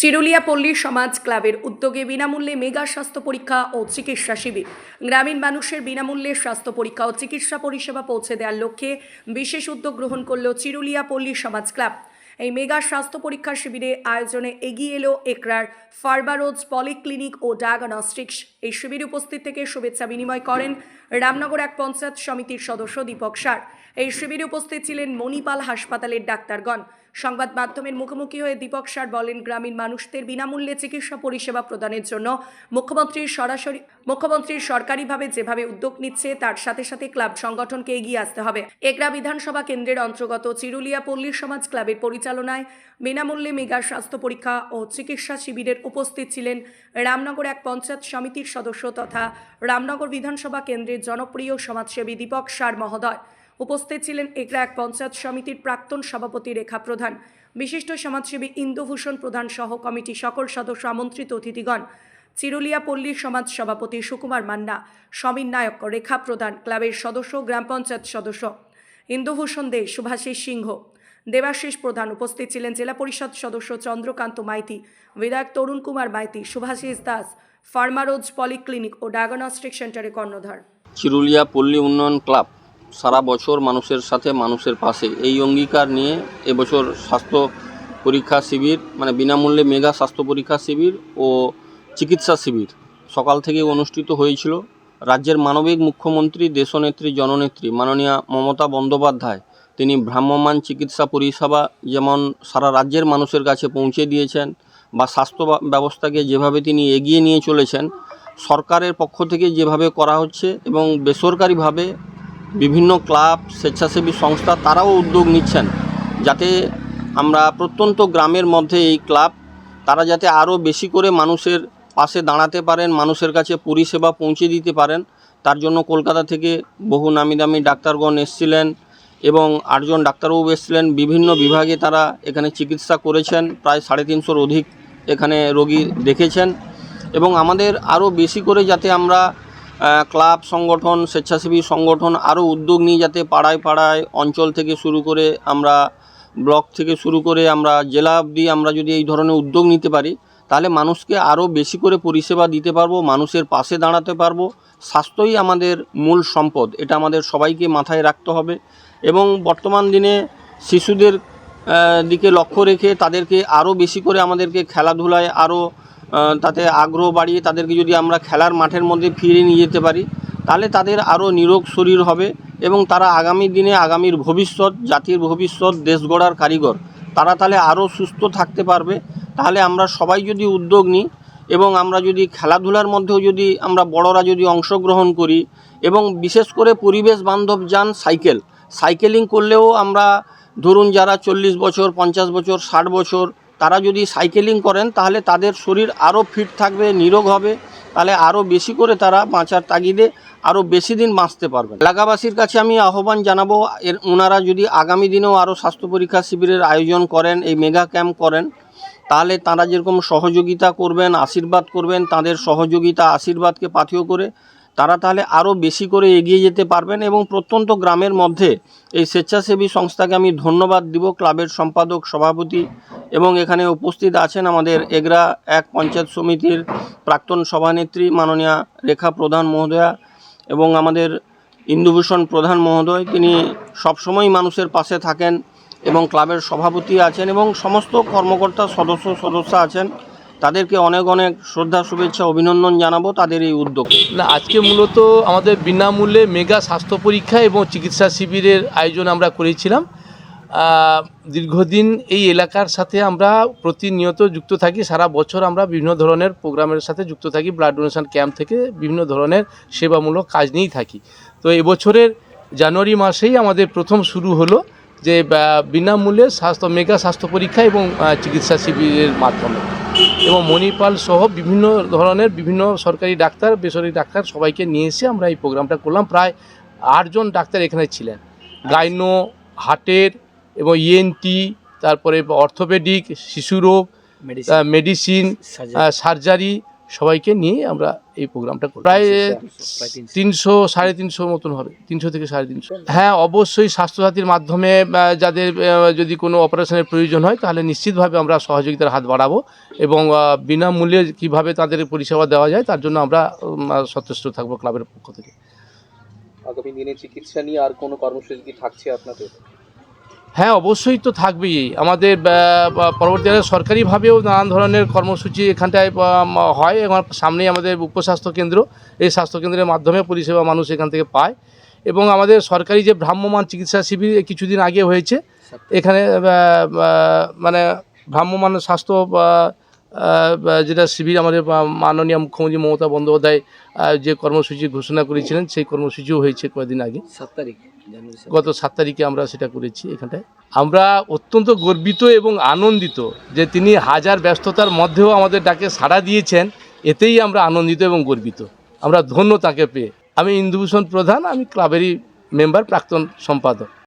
চিরুলিয়া পল্লী সমাজ ক্লাবের উদ্যোগে বিনামূল্যে মেগা স্বাস্থ্য পরীক্ষা ও চিকিৎসা শিবির। গ্রামীণ মানুষের বিনামূল্যে স্বাস্থ্য পরীক্ষা ও চিকিৎসা পরিষেবা পৌঁছে দেওয়ার লক্ষ্যে বিশেষ উদ্যোগ গ্রহণ করল চিরুলিয়া পল্লী সমাজ ক্লাব। এই মেগা স্বাস্থ্য পরীক্ষা শিবিরে আয়োজনে এগিয়ে এলো একরার ফার্বারোজ পলিক্লিনিক ও ডায়াগনস্টিক্স। এই শিবিরে উপস্থিত থেকে শুভেচ্ছা বিনিময় করেন রামনগর এক পঞ্চায়েত সমিতির সদস্য দীপক সার। এই শিবিরে উপস্থিত ছিলেন মণিপাল হাসপাতালের ডাক্তারগণ। সংবাদ মাধ্যমের মুখোমুখি হয়ে দীপক সার বলেন, গ্রামীণ মানুষদের বিনামূল্যে চিকিৎসা পরিষেবা প্রদানের জন্য মুখ্যমন্ত্রীর সরকারিভাবে যেভাবে উদ্যোগ নিচ্ছে তার সাথে সাথে ক্লাব সংগঠনকে এগিয়ে আসতে হবে। এগরা বিধানসভা কেন্দ্রের অন্তর্গত চিরুলিয়া পল্লী সমাজ ক্লাবের পরিচালনায় বিনামূল্যে মেগা স্বাস্থ্য পরীক্ষা ও চিকিৎসা শিবিরের উপস্থিত ছিলেন রামনগর এক পঞ্চায়েত সমিতির সদস্য তথা রামনগর বিধানসভা কেন্দ্রের জনপ্রিয় সমাজসেবী দীপক সার মহোদয়। উপস্থিত ছিলেন এগরা এক পঞ্চায়েত সমিতির প্রাক্তন সভাপতি রেখা প্রধান, বিশিষ্ট সমাজসেবী ইন্দুভূষণ প্রধান সহ কমিটি সকল সদস্য, আমন্ত্রিত অতিথিগণ। চিরুলিয়া পল্লী সমাজ সভাপতি সুকুমার মান্না, সমীর নায়ক, রেখা প্রধান, ক্লাবের সদস্য, গ্রাম পঞ্চায়েত সদস্য ইন্দুভূষণ দে, সুভাষিস সিংহ, দেবাশিস প্রধান। উপস্থিত ছিলেন জেলা পরিষদ সদস্য চন্দ্রকান্ত মাইতি, বিধায়ক তরুণ কুমার মাইতি, সুভাষিস দাস, ফার্মারোজ পলিক্লিনিক ও ডায়াগনস্টিক সেন্টারের কর্ণধার। চিরুলিয়া পল্লী উন্নয়ন ক্লাব সারা বছর মানুষের সাথে, মানুষের পাশে, এই অঙ্গীকার নিয়ে এবছর স্বাস্থ্য পরীক্ষা শিবির, মানে বিনামূল্যে মেগা স্বাস্থ্য পরীক্ষা শিবির ও চিকিৎসা শিবির সকাল থেকে অনুষ্ঠিত হয়েছিল। রাজ্যের মানবিক মুখ্যমন্ত্রী, দেশনেত্রী, জননেত্রী মাননীয়া মমতা বন্দ্যোপাধ্যায় তিনি ভ্রাম্যমাণ চিকিৎসা পরিষেবা যেমন সারা রাজ্যের মানুষের কাছে পৌঁছে দিয়েছেন বা স্বাস্থ্য ব্যবস্থাকে যেভাবে তিনি এগিয়ে নিয়ে চলেছেন, সরকারের পক্ষ থেকে যেভাবে করা হচ্ছে এবং বেসরকারিভাবে বিভিন্ন ক্লাব, স্বেচ্ছাসেবী সংস্থা তারাও উদ্যোগ নিচ্ছেন যাতে আমরা প্রত্যন্ত গ্রামের মধ্যে এই ক্লাব তারা যাতে আরও বেশি করে মানুষের পাশে দাঁড়াতে পারেন, মানুষের কাছে পরিষেবা পৌঁছে দিতে পারেন। তার জন্য কলকাতা থেকে বহু নামি দামি ডাক্তারগণ এসেছিলেন এবং 8 জন ডাক্তারবাবু এসেছিলেন। বিভিন্ন বিভাগে তারা এখানে চিকিৎসা করেছেন, প্রায় 350-র অধিক এখানে রোগী দেখেছেন। এবং আমাদের আরও বেশি করে যাতে আমরা ক্লাব সংগঠন, স্বেচ্ছাসেবী সংগঠন আরও উদ্যোগ নিয়ে যাতে পাড়ায় পাড়ায়, অঞ্চল থেকে শুরু করে আমরা ব্লক থেকে শুরু করে আমরা জেলা অবধি আমরা যদি এই ধরনের উদ্যোগ নিতে পারি তাহলে মানুষকে আরও বেশি করে পরিষেবা দিতে পারবো, মানুষের পাশে দাঁড়াতে পারবো। স্বাস্থ্যই আমাদের মূল সম্পদ, এটা আমাদের সবাইকে মাথায় রাখতে হবে। এবং বর্তমান দিনে শিশুদের দিকে লক্ষ্য রেখে তাদেরকে আরও বেশি করে আমাদেরকে খেলাধুলায় আরও তাতে আগ্রহ বাড়িয়ে তাদেরকে যদি আমরা খেলার মাঠের মধ্যে ফিরে নিয়ে যেতে পারি তাহলে তাদের আরও নিরোগ শরীর হবে এবং তারা আগামী দিনে আগামীর ভবিষ্যৎ, জাতির ভবিষ্যৎ, দেশ গড়ার কারিগর, তারা তাহলে আরও সুস্থ থাকতে পারবে। তাহলে আমরা সবাই যদি উদ্যোগ নিই এবং আমরা যদি খেলাধুলার মধ্যেও যদি আমরা বড়রা যদি অংশগ্রহণ করি এবং বিশেষ করে পরিবেশ বান্ধব যান সাইকেলিং করলেও আমরা ধরুন যারা 40 বছর, 50 বছর, 60 বছর তারা যদি সাইকেলিং করেন তাহলে তাদের শরীর আরও ফিট থাকবে, নিরোগ হবে, তাহলে আরও বেশি করে তারা বাঁচার তাগিদে আরও বেশি দিন বাঁচতে পারবেন। এলাকাবাসীর কাছে আমি আহ্বান জানাবো ওনারা যদি আগামী দিনেও আরও স্বাস্থ্য পরীক্ষা শিবিরের আয়োজন করেন, এই মেগা ক্যাম্প করেন, তাহলে তারা যেরকম সহযোগিতা করবেন, আশীর্বাদ করবেন, তাদের সহযোগিতা আশীর্বাদকে পাথেয় করে তারা তাহলে আরও বেশি করে এগিয়ে যেতে পারবেন। এবং প্রত্যন্ত গ্রামের মধ্যে এই স্বেচ্ছাসেবী সংস্থাকে আমি ধন্যবাদ দিব, ক্লাবের সম্পাদক, সভাপতি এবং এখানে উপস্থিত আছেন আমাদের এগরা এক পঞ্চায়েত সমিতির প্রাক্তন সভানেত্রী মাননীয়া রেখা প্রধান মহোদয়া এবং আমাদের ইন্দুভূষণ প্রধান মহোদয়, তিনি সবসময় মানুষের পাশে থাকেন এবং ক্লাবের সভাপতি আছেন এবং সমস্ত কর্মকর্তা, সদস্য আছেন। তাদেরকে অনেক অনেক শ্রদ্ধা, শুভেচ্ছা, অভিনন্দন জানাবো তাদের এই উদ্যোগ। না, আজকে মূলত আমাদের বিনামূল্যে মেগা স্বাস্থ্য পরীক্ষা এবং চিকিৎসা শিবিরের আয়োজন আমরা করেছিলাম। দীর্ঘদিন এই এলাকার সাথে আমরা প্রতিনিয়ত যুক্ত থাকি, সারা বছর আমরা বিভিন্ন ধরনের প্রোগ্রামের সাথে যুক্ত থাকি, ব্লাড ডোনেশন ক্যাম্প থেকে বিভিন্ন ধরনের সেবামূলক কাজ নিয়েই থাকি। তো এবছরের জানুয়ারি মাসেই আমাদের প্রথম শুরু হলো যে বিনামূল্যে মেগা স্বাস্থ্য পরীক্ষা এবং চিকিৎসা শিবিরের মাধ্যমে, এবং মণিপাল সহ বিভিন্ন সরকারি ডাক্তার, বেসরকারি ডাক্তার সবাইকে নিয়ে এসে আমরা এই প্রোগ্রামটা করলাম। প্রায় 8 জন ডাক্তার এখানে ছিলেন, গাইনো, হার্টের এবং ইএনটি, তারপরে অর্থোপেডিক, শিশুরোগ, মেডিসিন, সার্জারি, সবাইকে নিয়ে আমরা এই প্রোগ্রামটা করি। প্রায় 300-350 মতন হবে, 300 থেকে 350। হ্যাঁ, অবশ্যই স্বাস্থ্যসাথীর মাধ্যমে যাদের যদি কোনো অপারেশনের প্রয়োজন হয় তাহলে নিশ্চিতভাবে আমরা সহযোগিতার হাত বাড়াবো এবং বিনামূল্যে কীভাবে তাদের পরিষেবা দেওয়া যায় তার জন্য আমরা সচেষ্ট থাকবো ক্লাবের পক্ষ থেকে। আগামী দিনে চিকিৎসা নিয়ে আর কোনো কর্মসূচি কি থাকছে আপনাদের? হ্যাঁ, অবশ্যই তো থাকবেই। আমাদের পরবর্তীকালে সরকারিভাবেও নানান ধরনের কর্মসূচি এখানটায় হয় এবং সামনেই আমাদের উপস্বাস্থ্য কেন্দ্র, এই স্বাস্থ্যকেন্দ্রের মাধ্যমে পরিষেবা মানুষ এখান থেকে পায় এবং আমাদের সরকারি যে ভ্রাম্যমাণ চিকিৎসা শিবির কিছুদিন আগে হয়েছে, এখানে মানে ভ্রাম্যমাণ স্বাস্থ্য যেটা শিবির আমাদের মাননীয় মুখ্যমন্ত্রী মমতা বন্দ্যোপাধ্যায় যে কর্মসূচি ঘোষণা করেছিলেন সেই কর্মসূচিও হয়েছে কয়েকদিন আগে, 7 তারিখ গত 7 তারিখে আমরা সেটা করেছি। এখানটায় আমরা অত্যন্ত গর্বিত এবং আনন্দিত যে তিনি হাজার ব্যস্ততার মধ্যেও আমাদের ডাকে সাড়া দিয়েছেন, এতেই আমরা আনন্দিত এবং গর্বিত। আমরা ধন্য তাকে পেয়ে। আমি ইন্দুভূষণ প্রধান, আমি ক্লাবেরই মেম্বার, প্রাক্তন সম্পাদক।